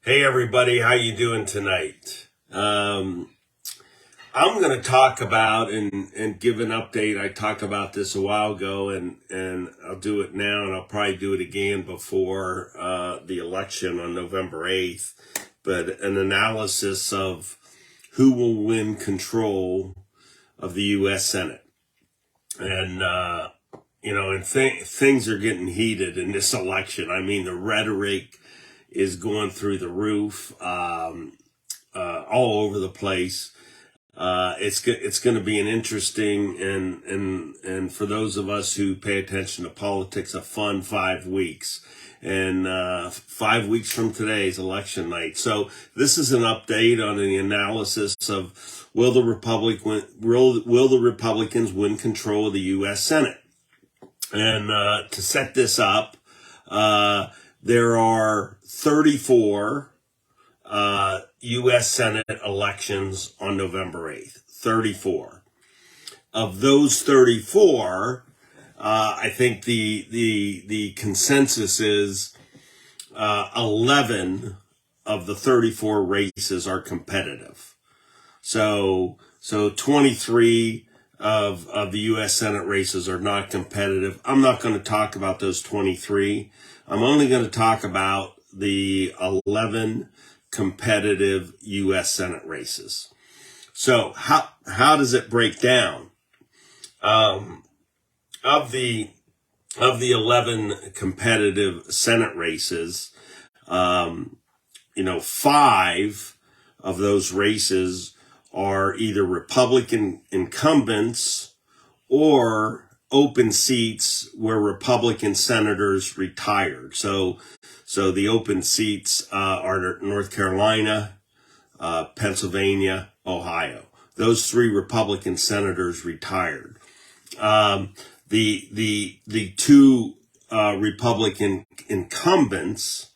Hey everybody, how you doing tonight? I'm going to talk about and give an update. I talked about this a while ago, and I'll do it now, and I'll probably do it again before the election on November 8th. But an analysis of who will win control of the U.S. Senate, and things are getting heated in this election. I mean, the rhetoric is going through the roof, all over the place. It's going to be an interesting and for those of us who pay attention to politics, a fun 5 weeks. And 5 weeks from today is election night. So this is an update on the analysis of will the Republicans win control of the U.S. Senate? And to set this up, there are 34 U.S. Senate elections on November 8th. 34. Of those 34, I think the consensus is 11 of the 34 races are competitive. So 23 of the U.S. Senate races are not competitive. I'm not going to talk about those 23. I'm only going to talk about the 11 competitive U.S. Senate races. So how does it break down? Of the 11 competitive Senate races, 5 of those races are either Republican incumbents or open seats where Republican senators retired. So the open seats are North Carolina, Pennsylvania, Ohio. Those 3 Republican senators retired. The 2 Republican incumbents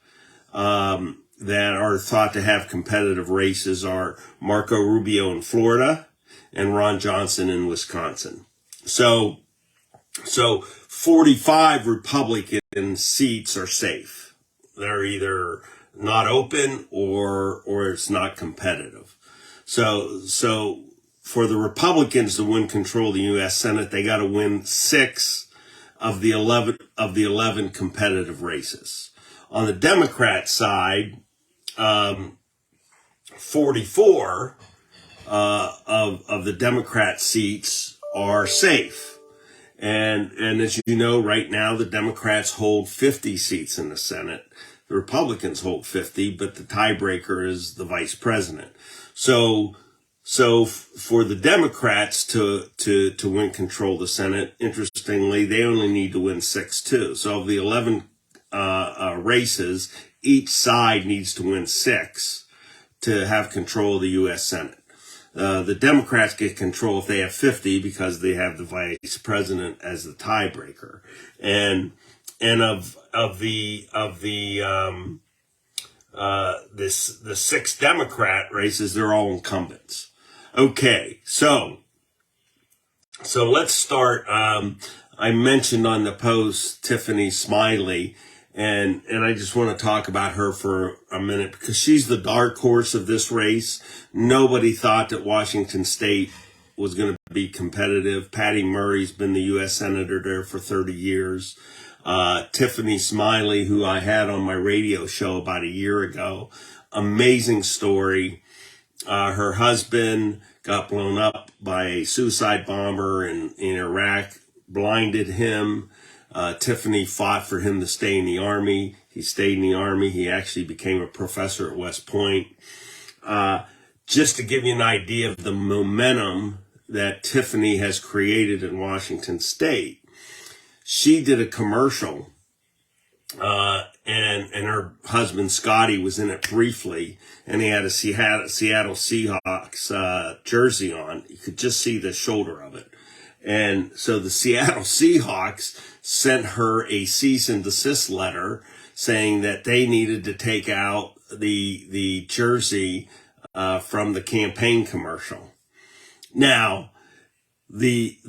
that are thought to have competitive races are Marco Rubio in Florida and Ron Johnson in Wisconsin. So 45 Republican seats are safe. They're either not open or it's not competitive. So for the Republicans to win control of the U.S. Senate, they got to win 6 of the 11 competitive races. On the Democrat side, 44 of the Democrat seats are safe. And as you know, right now, the Democrats hold 50 seats in the Senate. The Republicans hold 50, but the tiebreaker is the vice president. So for the Democrats to win control of the Senate, interestingly, they only need to win 6 too. So of the 11 races, each side needs to win 6 to have control of the U.S. Senate. The Democrats get control if they have 50 because they have the vice president as the tiebreaker. And of the 6 Democrat races, they're all incumbents. Okay, so let's start. I mentioned on the post Tiffany Smiley, and I just want to talk about her for a minute because she's the dark horse of this race. Nobody thought that Washington State was going to be competitive. Patty Murray's been the U.S. Senator there for 30 years. Tiffany Smiley, who I had on my radio show about a year ago, amazing story. Her husband got blown up by a suicide bomber in Iraq, blinded him. Tiffany fought for him to stay in the Army. He stayed in the Army. He actually became a professor at West Point. Just to give you an idea of the momentum that Tiffany has created in Washington State, she did a commercial, and her husband Scotty was in it briefly, and he had a Seattle Seahawks jersey on. You could just see the shoulder of it. And so the Seattle Seahawks sent her a cease and desist letter saying that they needed to take out the jersey from the campaign commercial. Now, the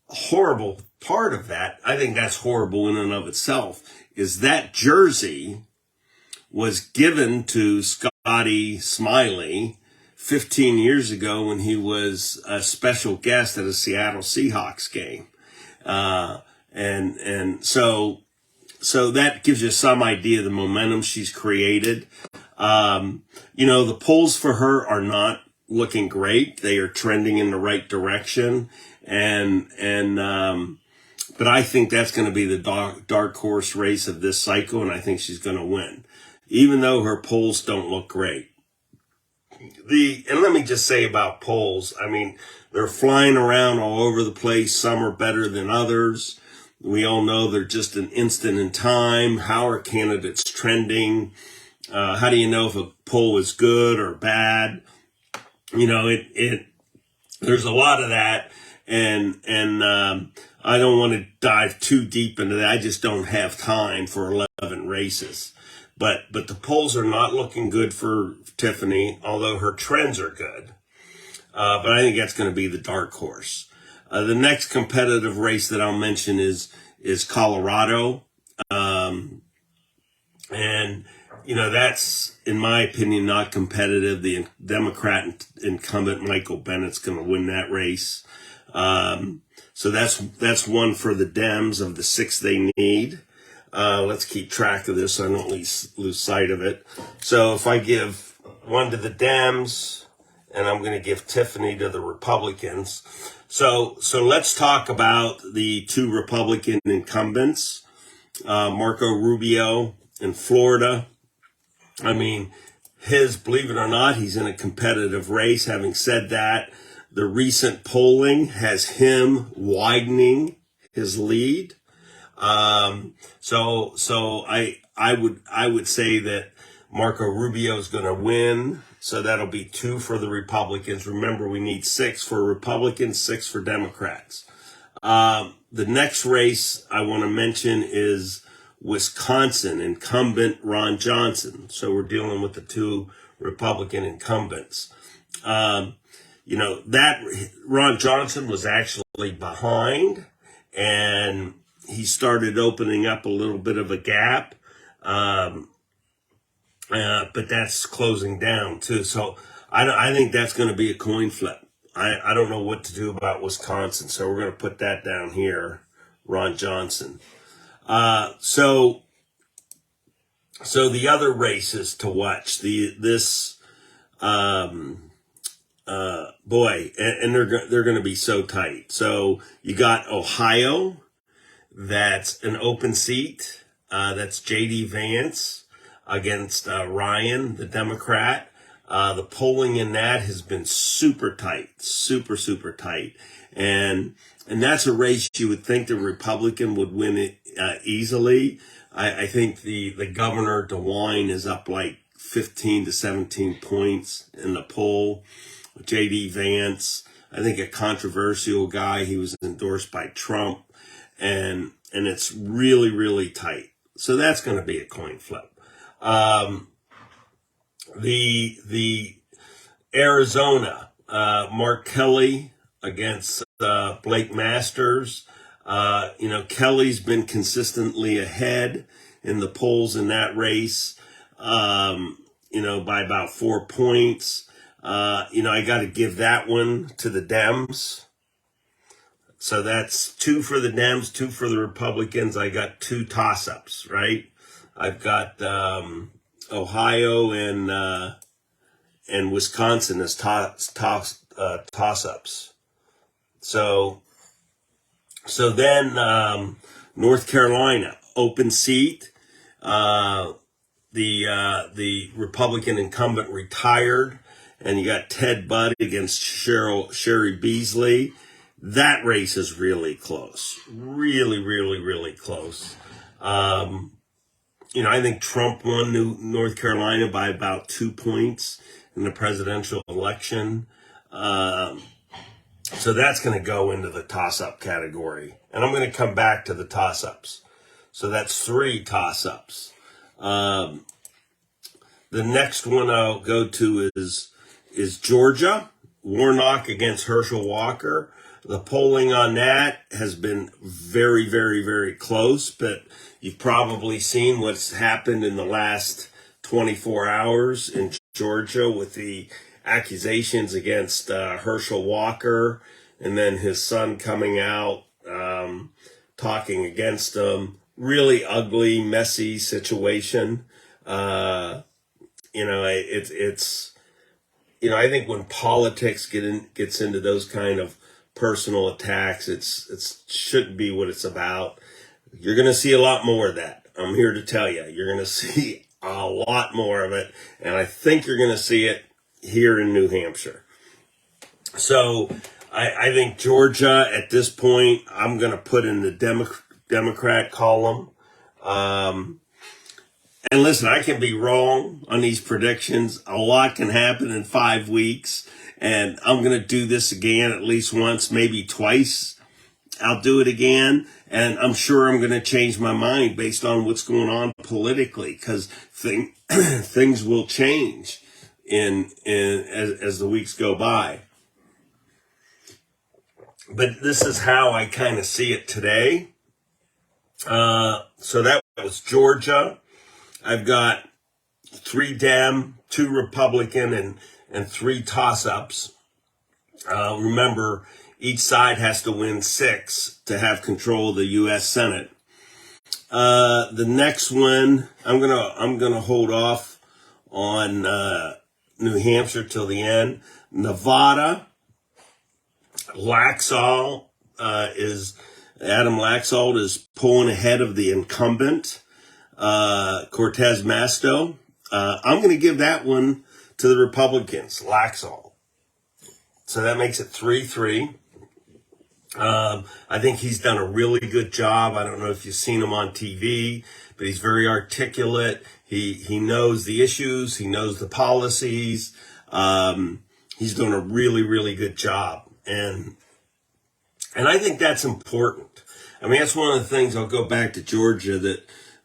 horrible part of that, I think that's horrible in and of itself, is that jersey was given to Scotty Smiley 15 years ago when he was a special guest at a Seattle Seahawks game. And so that gives you some idea of the momentum she's created. The polls for her are not looking great. They are trending in the right direction. But I think that's going to be the dark horse race of this cycle, and I think she's going to win, even though her polls don't look great. And let me just say about polls, I mean, they're flying around all over the place. Some are better than others. We all know they're just an instant in time. How are candidates trending? How do you know if a poll is good or bad? There's a lot of that, and I don't want to dive too deep into that. I just don't have time for 11 races. But the polls are not looking good for Tiffany, although her trends are good. But I think that's going to be the dark horse. The next competitive race that I'll mention is Colorado. That's, in my opinion, not competitive. The Democrat incumbent Michael Bennett's going to win that race. So that's one for the Dems of the 6 they need. Let's keep track of this so I don't lose sight of it. So if I give one to the Dems, and I'm going to give Tiffany to the Republicans. So let's talk about the 2 Republican incumbents, Marco Rubio in Florida. I mean, believe it or not, he's in a competitive race. Having said that, the recent polling has him widening his lead. So I would say that Marco Rubio is going to win. So that'll be 2 for the Republicans. Remember, we need 6 for Republicans, 6 for Democrats. The next race I want to mention is Wisconsin incumbent Ron Johnson. So we're dealing with the 2 Republican incumbents. That Ron Johnson was actually behind, and he started opening up a little bit of a gap. But that's closing down too. So I think that's going to be a coin flip. I don't know what to do about Wisconsin. So we're going to put that down here, Ron Johnson. So the other races to watch, and they're going to be so tight. So you got Ohio. That's an open seat. That's J.D. Vance against Ryan, the Democrat. The polling in that has been super tight, super tight. And that's a race you would think the Republican would win it easily. I think the governor, DeWine, is up like 15 to 17 points in the poll. J.D. Vance, I think a controversial guy. He was endorsed by Trump. And it's really, really tight. So that's going to be a coin flip. The Arizona, Mark Kelly against Blake Masters. Kelly's been consistently ahead in the polls in that race, by about 4 points. I got to give that one to the Dems. So that's 2 for the Dems, 2 for the Republicans. I got 2 toss-ups, right? I've got Ohio and Wisconsin as toss-ups. So then North Carolina, open seat. The Republican incumbent retired, and you got Ted Budd against Sherry Beasley. That race is really close. Really, really, really close. I think Trump won North Carolina by about 2 points in the presidential election. So that's going to go into the toss-up category. And I'm going to come back to the toss-ups. So that's 3 toss-ups. The next one I'll go to is Georgia. Warnock against Herschel Walker. The polling on that has been very, very, very close, but you've probably seen what's happened in the last 24 hours in Georgia with the accusations against Herschel Walker, and then his son coming out talking against him. Really ugly, messy situation. It's I think when politics gets into those kind of personal attacks, it shouldn't be what it's about. You're going to see a lot more of that. I'm here to tell you, you're going to see a lot more of it, and I think you're going to see it here in New Hampshire. So I think Georgia at this point, I'm going to put in the Democrat column. And listen, I can be wrong on these predictions. A lot can happen in 5 weeks, and I'm going to do this again at least once, maybe twice. I'll do it again, and I'm sure I'm going to change my mind based on what's going on politically, because things will change as the weeks go by. But this is how I kind of see it today. So that was Georgia. I've got 3 Dem, 2 Republican, and 3 toss-ups. Remember, each side has to win 6 to have control of the U.S. Senate. The next one, I'm gonna hold off on New Hampshire till the end. Nevada, Laxalt Adam Laxalt is pulling ahead of the incumbent, Cortez Masto. I'm going to give that one to the Republicans, Laxalt. So that makes it 3-3. I think he's done a really good job. I don't know if you've seen him on TV, but he's very articulate. He knows the issues. He knows the policies. He's doing a really, really good job. And I think that's important. I mean, that's one of the things, I'll go back to Georgia,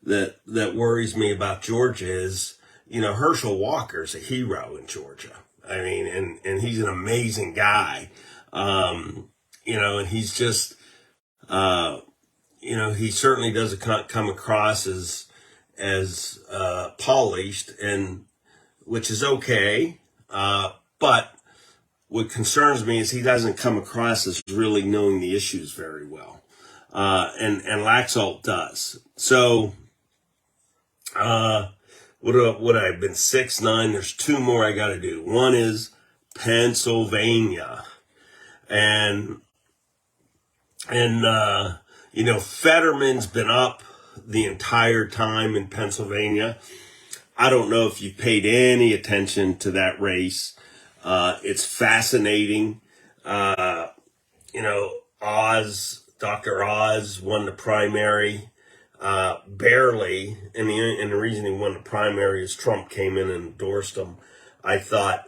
that worries me about Georgia is, Herschel Walker's a hero in Georgia. I mean, and he's an amazing guy. And he's just, he certainly doesn't come across as polished, and which is okay. But what concerns me is he doesn't come across as really knowing the issues very well. And Laxalt does. So, what I've been 6-9, there's 2 more I got to do. One is Pennsylvania. And Fetterman's been up the entire time in Pennsylvania. I don't know if you paid any attention to that race. It's fascinating. Dr. Oz won the primary, barely. And the reason he won the primary is Trump came in and endorsed him. I thought,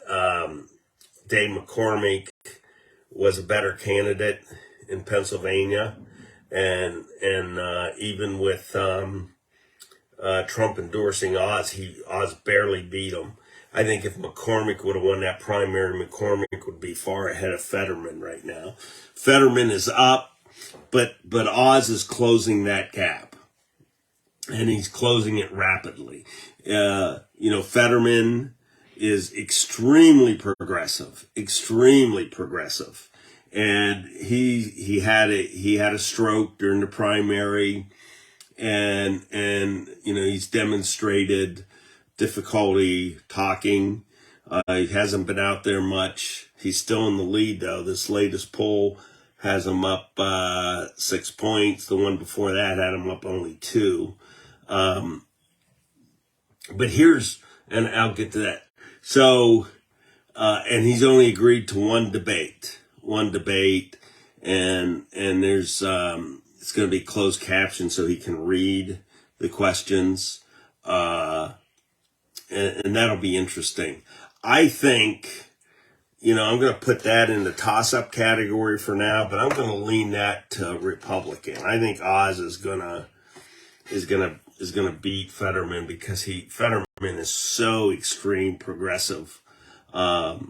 Dave McCormick was a better candidate in Pennsylvania. And even with, Trump endorsing Oz, Oz barely beat him. I think if McCormick would have won that primary, McCormick would be far ahead of Fetterman right now. Fetterman is up, but Oz is closing that gap, and he's closing it rapidly. Fetterman is extremely progressive, and he had a stroke during the primary, and he's demonstrated difficulty talking. He hasn't been out there much. He's still in the lead, though. This latest poll has him up 6 points. The one before that had him up only 2. But and I'll get to that. So, and he's only agreed to one debate, and there's it's going to be closed caption so he can read the questions. And that'll be interesting. I think, I'm going to put that in the toss-up category for now, but I'm going to lean that to Republican. I think Oz is going to beat Fetterman because Fetterman is so extreme progressive. So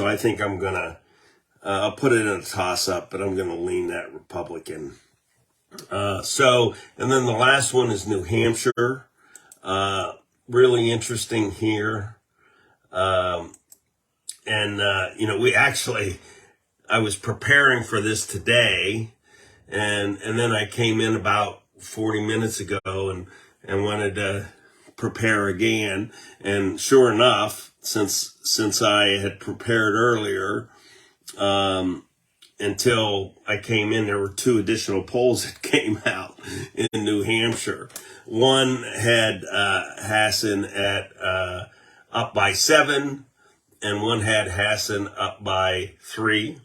I think I'll put it in a toss-up, but I'm going to lean that Republican. And then the last one is New Hampshire. Really interesting here. I was preparing for this today, and then I came in about 40 minutes ago and wanted to prepare again. And sure enough, since I had prepared earlier, until I came in, there were 2 additional polls that came out in New Hampshire. One had Hassan at up by 7, and one had Hassan up by 3.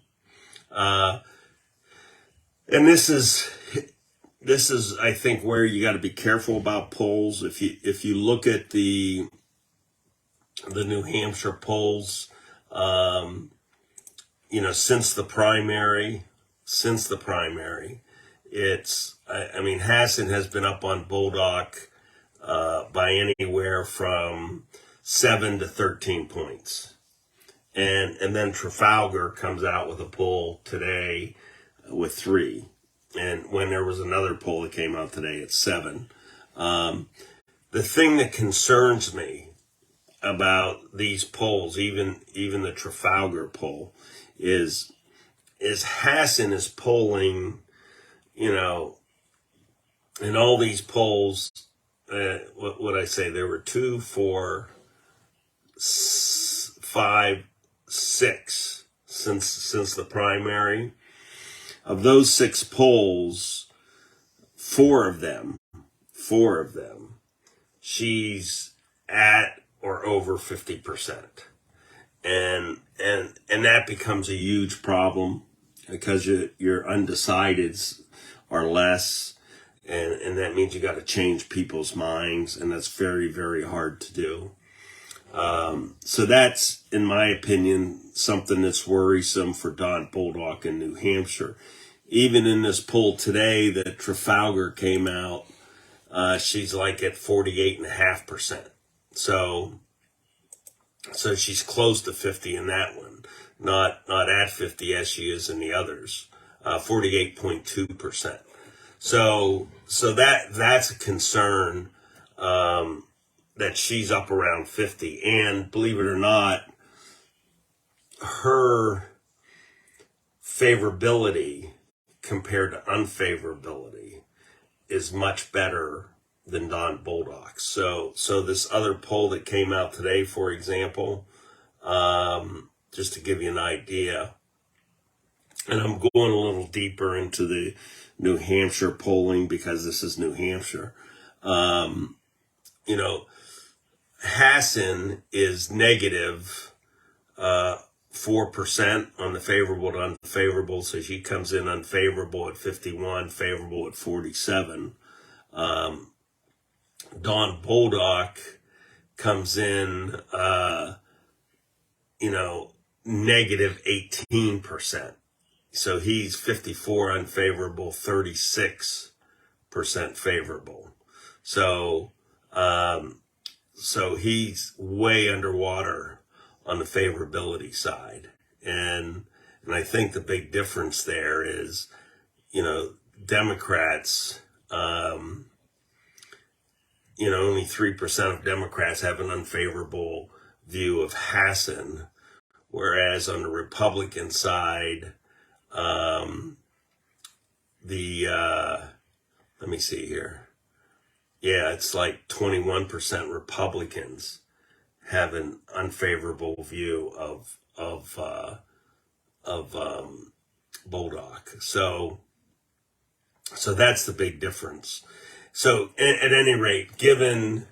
And this is I think where you got to be careful about polls. If you look at the New Hampshire polls, since the primary, Hassan has been up on Bolduc by anywhere from 7 to 13 points. And then Trafalgar comes out with a poll today with 3. And when there was another poll that came out today at 7. The thing that concerns me about these polls, even the Trafalgar poll, is Hassan is polling, in all these polls, what would I say? There were 2, 4, 5, 6 since the primary. Of those 6 polls, 4 of them, she's at or over 50%. And that becomes a huge problem because your undecideds are less, and that means you got to change people's minds, and that's very, very hard to do. So that's, in my opinion, something that's worrisome for Don Bolduc in New Hampshire. Even in this poll today that Trafalgar came out, she's like at 48.5%. So she's close to 50 in that one, not at 50 as she is in the others, 48.2%. So that's a concern, that she's up around 50. And believe it or not, her favorability compared to unfavorability is much better than Don Bolduc. So this other poll that came out today, for example, just to give you an idea, and I'm going a little deeper into the New Hampshire polling because this is New Hampshire. Hassan is negative 4% on the favorable to unfavorable, so she comes in unfavorable at 51, favorable at 47. Don Bolduc comes in, negative 18%. So he's 54 unfavorable, 36% favorable. So he's way underwater on the favorability side. And I think the big difference there is, Democrats, only 3% of Democrats have an unfavorable view of Hassan, whereas on the Republican side, let me see here. Yeah, it's like 21% Republicans have an unfavorable view of Bolduc. So that's the big difference. So at any rate, given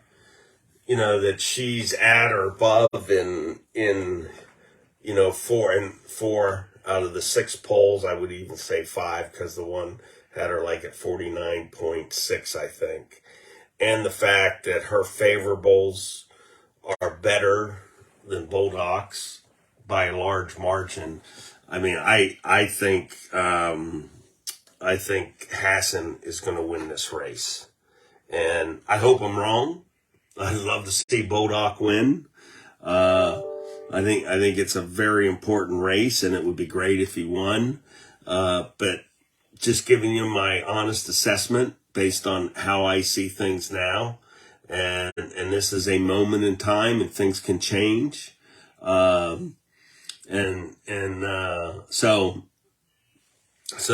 that she's at or above in 4 out of the 6 polls, I would even say 5, because the one had her like at 49.6, I think. And the fact that her favorables are better than Bolduc's by a large margin. I mean, I think Hassan is going to win this race, and I hope I'm wrong. I'd love to see Bolduc win. I think it's a very important race, and it would be great if he won. But just giving you my honest assessment based on how I see things now, and this is a moment in time, and things can change. So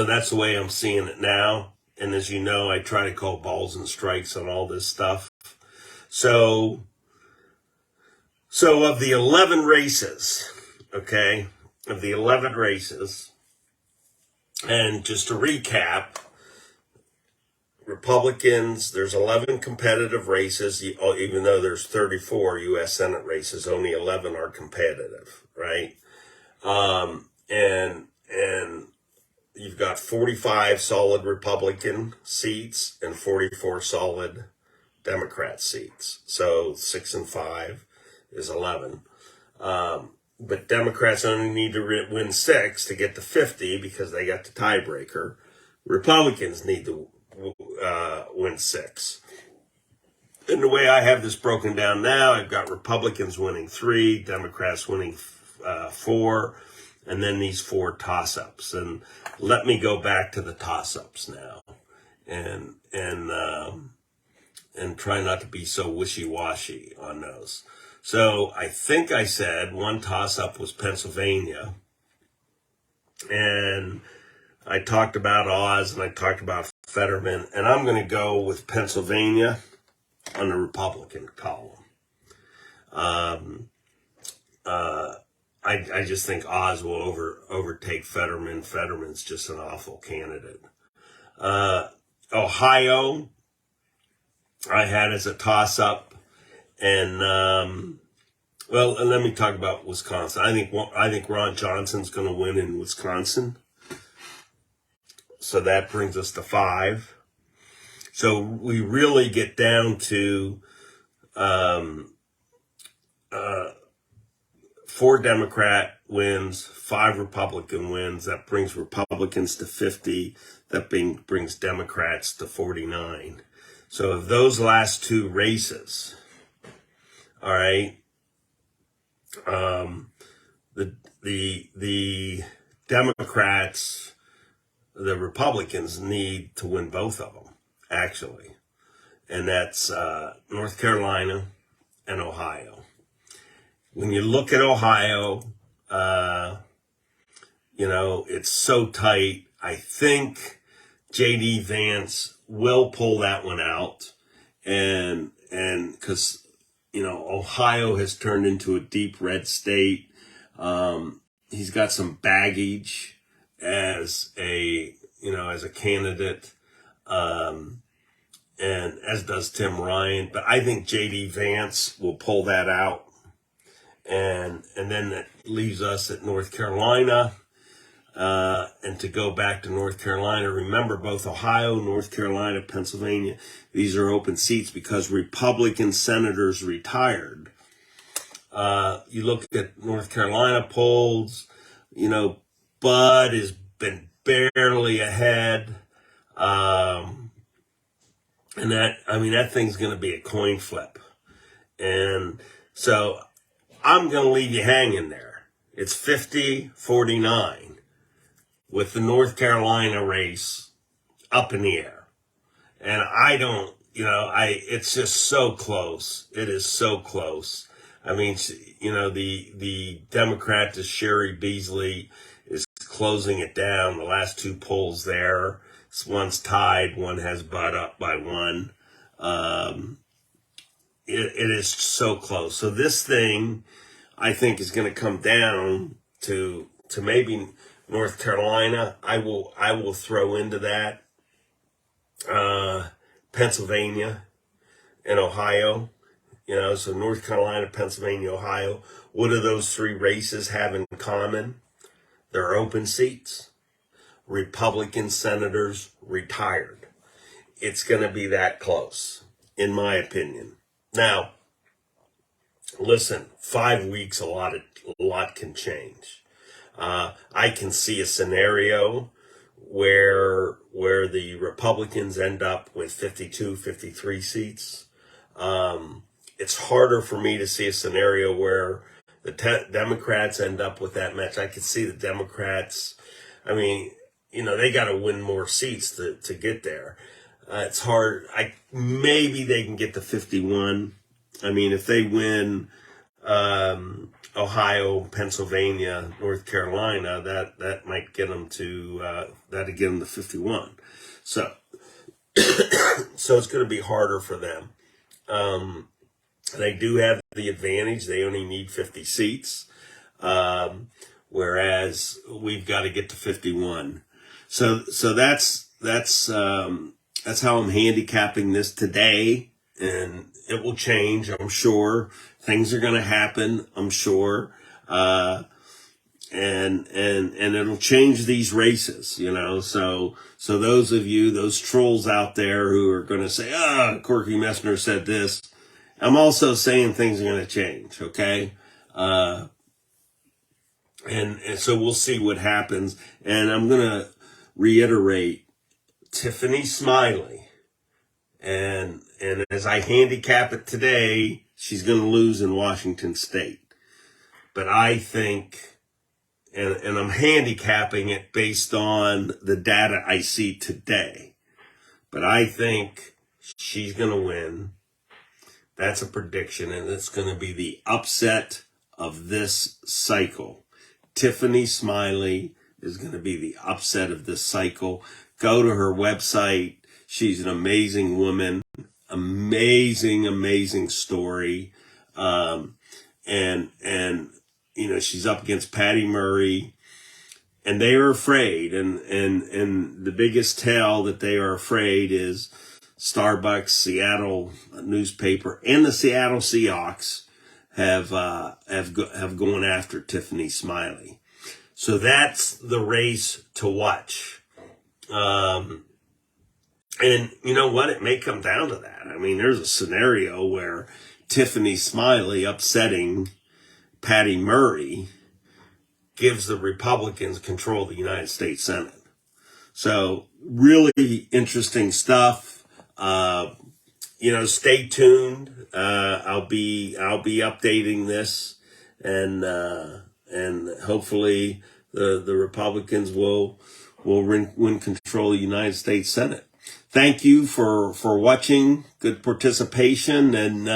that's the way I'm seeing it now. And as you know, I try to call balls and strikes on all this stuff. So of the 11 races, okay, of the 11 races, and just to recap, Republicans, there's 11 competitive races, even though there's 34 U.S. Senate races, only 11 are competitive, right? And you've got 45 solid Republican seats and 44 solid Democrat seats. So 6 and 5 is 11. But Democrats only need to win 6 to get to 50 because they got the tiebreaker. Republicans need to win 6. And the way I have this broken down now, I've got Republicans winning 3, Democrats winning 4, and then these 4 toss-ups. And let me go back to the toss-ups now, and try not to be so wishy-washy on those. So I think I said one toss-up was Pennsylvania, and I talked about Oz and I talked about Fetterman, and I'm going to go with Pennsylvania on the Republican column. I just think Oz will overtake Fetterman. Fetterman's just an awful candidate. Ohio, I had as a toss-up. And, and let me talk about Wisconsin. I think Ron Johnson's going to win in Wisconsin. So that brings us to 5. So we really get down to 4 Democrat wins, 5 Republican wins. That brings Republicans to 50. That brings Democrats to 49. So of those last 2 races, all right, the Democrats, the Republicans need to win both of them, actually. And that's North Carolina and Ohio. When you look at Ohio, it's so tight. I think J.D. Vance will pull that one out. And because, Ohio has turned into a deep red state. He's got some baggage as a candidate. And as does Tim Ryan. But I think J.D. Vance will pull that out. And then that leaves us at North Carolina. And to go back to North Carolina, remember both Ohio, North Carolina, Pennsylvania, these are open seats because Republican senators retired. You look at North Carolina polls, Bud has been barely ahead. And that thing's going to be a coin flip. And so I'm going to leave you hanging there. It's 50-49 with the North Carolina race up in the air. And I don't, it's just so close. It is so close. I mean, the Democrat, Sherry Beasley, is closing it down. The last 2 polls there, one's tied, one has Bud up by 1. It is so close. So this thing, I think, is going to come down to maybe North Carolina. I will throw into that Pennsylvania and Ohio. So North Carolina, Pennsylvania, Ohio. What do those 3 races have in common? They're open seats. Republican senators retired. It's going to be that close, in my opinion. Now, listen, 5 weeks, a lot can change. I can see a scenario where the Republicans end up with 52, 53 seats. It's harder for me to see a scenario where the Democrats end up with that much. I could see the Democrats, they got to win more seats to get there. It's hard. Maybe they can get to 51. I mean, if they win Ohio, Pennsylvania, North Carolina, that might get them to that'd get them to 51. So so it's going to be harder for them. They do have the advantage; they only need 50 seats, whereas we've got to get to 51. So that's how I'm handicapping this today, and it will change, I'm sure. Things are going to happen, I'm sure, and it'll change these races, you know. So those of you, those trolls out there who are going to say, Corky Messner said this, I'm also saying things are going to change, okay? And so we'll see what happens, and I'm going to reiterate Tiffany Smiley. And as I handicap it today, she's going to lose in Washington State. But I think, and I'm handicapping it based on the data I see today, but I think she's going to win. That's a prediction, and it's going to be the upset of this cycle. Tiffany Smiley is going to be the upset of this cycle. Go to her website. She's an amazing woman, amazing story. And, you know, she's up against Patty Murray, and they are afraid. And the biggest tell that they are afraid is Starbucks, Seattle newspaper, and the Seattle Seahawks have gone after Tiffany Smiley. So that's the race to watch. And you know what? It may come down to that. I mean, there's a scenario where Tiffany Smiley upsetting Patty Murray gives the Republicans control of the United States Senate. So really interesting stuff. You know, stay tuned. I'll be updating this, and hopefully the Republicans will win control of the United States Senate. Thank you for watching. Good participation, and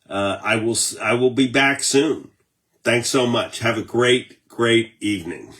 I will be back soon. Thanks so much. Have a great evening.